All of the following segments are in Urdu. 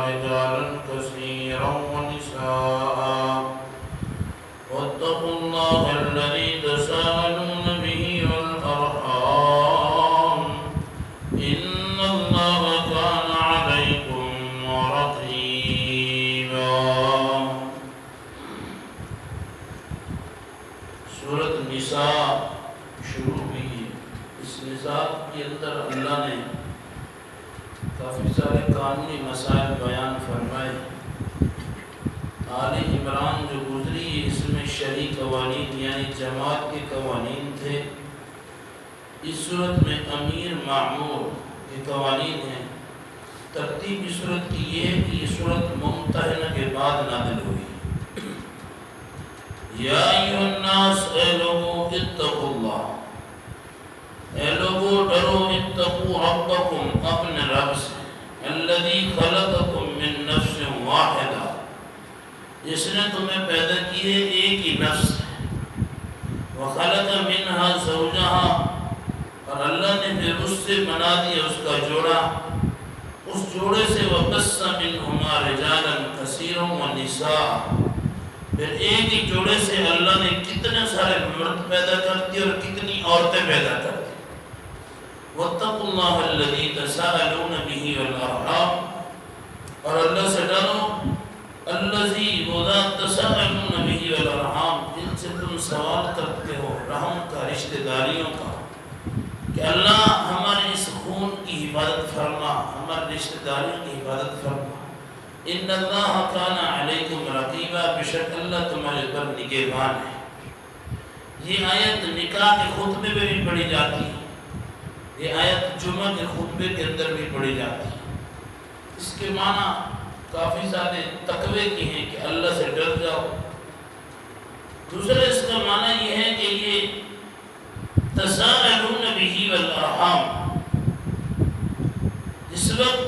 رجالا كثيرا ونساء واتقوا الله الذي تساءلون به والأرحام إن الله كان عليكم رقيبا. سورۃ النساء شروع ہوئی ہے. اس نساء کے اندر اللہ نے کافی سارے قانونی مسائل بیان فرمائے. آل عمران جو گزری اس میں شرعی قوانین یعنی جماعت کے قوانین تھے. اس صورت میں امیر معمور کے قوانین ہیں. ترتیب اس صورت کی یہ ہے کہ یہ صورت ممتحنہ کے بعد نازل ہوئی. یا ایھا الناس، اے لوگو، اتقوا اللہ، اے لوگو ڈرو، اتقوا ربکم، اپنے رب سے، الذی خلقکم من نفس واحدہ، جس نے تمہیں پیدا کیے ایک ہی نفس ہے. وخلق منہا زوجہا، اور اللہ نے پھر اس سے بنا دیا اس کا جوڑا. اس جوڑے سے وبث منہما رجالا کثیرا ونساء، پھر ایک ہی جوڑے سے اللہ نے کتنے سارے مرد پیدا کر دیے اور کتنی عورتیں پیدا کر دی. واتقوا اللہ الذی تساءلون به والارحام، اور اللہ سے ڈرو، الذی وہ ذات تساءلون به والارحام، جن سے تم سوال کرتے ہو رحم کا، رشتہ داریوں کا، کہ اللہ ہمارے اس خون کی حفاظت فرما، ہمارے رشتہ داریوں کی حفاظت فرما. ان اللہ کان علیکم رقیبا، بے شک اللہ تمہارے پر نگہبان ہے. یہ آیت نکاح کے خطبے میں بھی پڑھی جاتی ہے. یہ آیت جمعہ کے خطبے کے اندر بھی پڑھی جاتی ہے. اس کے معنی کافی سارے تقوی کے ہیں کہ اللہ سے ڈر جاؤ. دوسرا اس کا معنی یہ ہے کہ یہ تساءلون به والارحام، جس وقت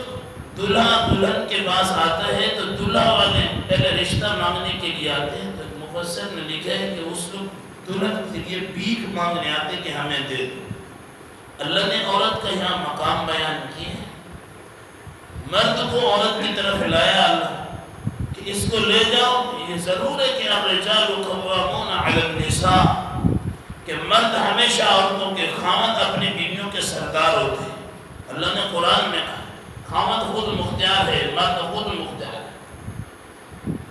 دلہا دلہن کے پاس آتا ہے تو دلہا والے پہلے رشتہ مانگنے کے لیے آتے ہیں. تو مفسر نے لکھا ہے کہ اس وقت دلہن کے لیے بھیک مانگنے آتے کہ ہمیں دے دو. اللہ نے عورت کا یہاں مقام بیان کیا ہے. مرد کو عورت کی طرف لایا اللہ کہ اس کو لے جاؤ. یہ ضرور ہے کہ الرجال قوامون علی النساء، کہ مرد ہمیشہ عورتوں کے خامد اپنی بیویوں کے سردار ہوتے ہیں. اللہ نے قرآن میں کہا خامد خود مختار ہے، مرد خود مختار ہے.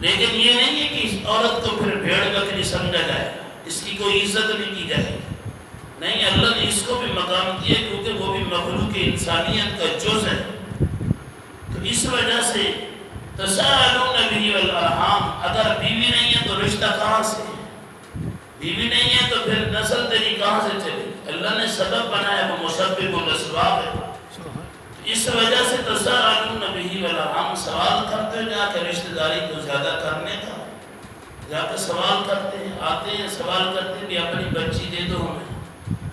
لیکن یہ نہیں ہے کہ اس عورت کو پھر بھیڑ بکری سمجھا جائے، اس کی کوئی عزت نہیں کی جائے. نہیں، اللہ نے اس کو بھی مقام دیا کیونکہ وہ بھی مخلوق انسانیت کا جز ہے. تو اس وجہ سے تساءلون به والارحام، اگر بیوی نہیں ہے تو رشتہ کہاں سے؟ بیوی نہیں ہے تو پھر نسل تیری کہاں سے چلے؟ اللہ نے سبب بنایا، وہ مسبب الاسباب ہے. اس وجہ سے تساءلون به والارحام، سوال کرتے ہیں جا کے رشتہ داری کو زیادہ کرنے کا. جا کے سوال کرتے ہیں، آتے ہیں سوال کرتے ہیں کہ اپنی بچی دے دو ہمیں،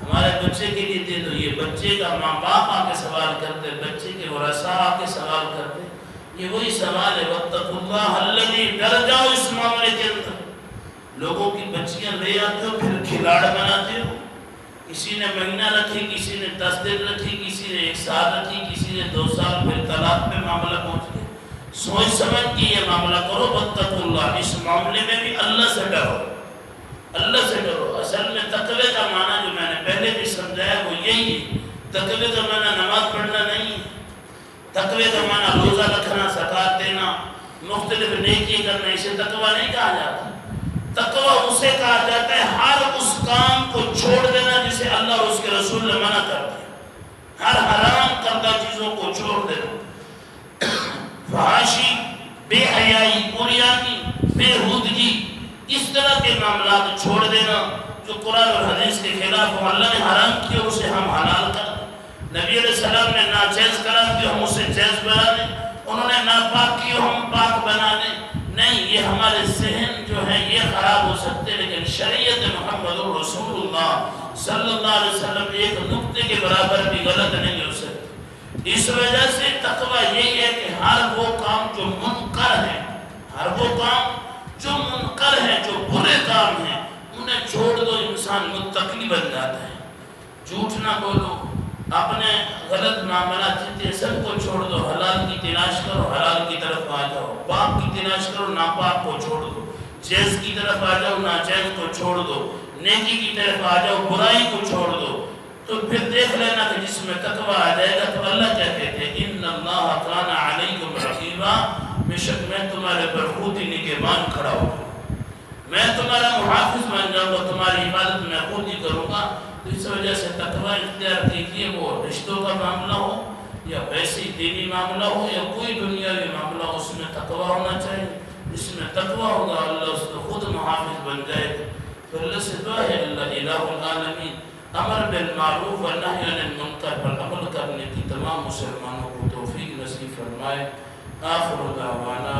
ہمارے بچے کے لیے دے دو. یہ بچے کا ماں باپ آ کے سوال کرتے، بچے کے ورثاء آ کے سوال کرتے. یہ وہی سوال ہے، واتقوا اللہ الذی، ڈر جاؤ اس معاملے کے اندر. لوگوں کی بچیاں لے آتے ہو پھر کھلاڑ بناتے ہو. کسی نے مہینہ رکھی، کسی نے 10 دن رکھی، کسی نے 1 سال رکھی، کسی نے 2 سال، پھر طلاق پہ معاملہ پہنچ گیا. سوچ سمجھ کے یہ معاملہ کرو. واتقوا اللہ، اس معاملے میں بھی اللہ سے ڈرو، اللہ سے ڈرو. اصل میں تقوی کا معنی جو میں نے پہلے بھی سمجھایا وہ یہی ہے. تقوی کا معنی نماز پڑھنا نہیں ہے. تقوی کا معنی روزہ رکھنا، زکوٰۃ دینا، مختلف نیکی کرنا، اسے تقوی نہیں کہا جاتا. تقوی اسے کہا جاتا ہے ہر اس کام کو چھوڑ دینا جسے اللہ اور اس کے رسول نے منع کر دیا. ہر حرام کردہ چیزوں کو چھوڑ دینا. فحاشی، بے حیائی، عریانی، بے ہودگی، اس طرح کے معاملات چھوڑ دینا جو قرآن اور حدیث کے خلاف ہو. اللہ نے حرام کیا اسے ہم حلال کر دیں. نبی علیہ السلام نے ناجائز قرار دیا ہم اسے جائز بنا دیں. انہوں نے ناپاک کیا ہم پاک بنا دیں. نہیں، یہ ہمارے ذہن جو ہیں یہ خراب ہو سکتے، لیکن شریعت محمد رسول اللہ صلی اللہ علیہ وسلم ایک نقطے کے برابر بھی غلط نہیں ہو سکتی. اس وجہ سے تقوی یہی ہے کہ ہر وہ کام جو منکر ہے، ہر وہ کام جو منکر ہے، جو برے کام ہیں، انہیں چھوڑ دو. انسان متقی بن جاتا ہے. جھوٹ نہ بولو، اپنے غلط معاملات جتنے سب کو چھوڑ دو، حلال کی تلاش کرو، حلال کی طرف آ جاؤ، پاک کی تلاش کرو، ناپاک کو چھوڑ دو، جائز کی طرف آ جاؤ، ناجائز کو چھوڑ دو، نیکی کی طرف آ جاؤ، برائی کو چھوڑ دو، تو پھر دیکھ لینا کہ جس میں تقوی آ جائے گا تو اللہ کیا کہتے ہیں ان اللہ کان علیکم رقیبا، بے شک میں تمہارے پر خود ہی نگہبان کھڑا ہوں، میں تمہارا محافظ بن جاؤں گا، تمہاری حفاظت میں خود ہی کروں گا۔ تو اس وجہ سے تقوی اختیار کیجیے، وہ رشتوں کا معاملہ ہو یا ویسی دینی معاملہ ہو یا کوئی دنیاوی معاملہ ہو، اس میں تقوی ہونا چاہیے۔ جس میں تقوی ہوگا اللہ اس کو خود محافظ بن جائے گا۔ تو اللہ سے دعا ہے اللہ الہ العالمین امر بالمعروف و نہی عن المنکر پر عمل کرنے کی تمام مسلمانوں کو توفیق نصیب فرمائے۔ آخر دعوانا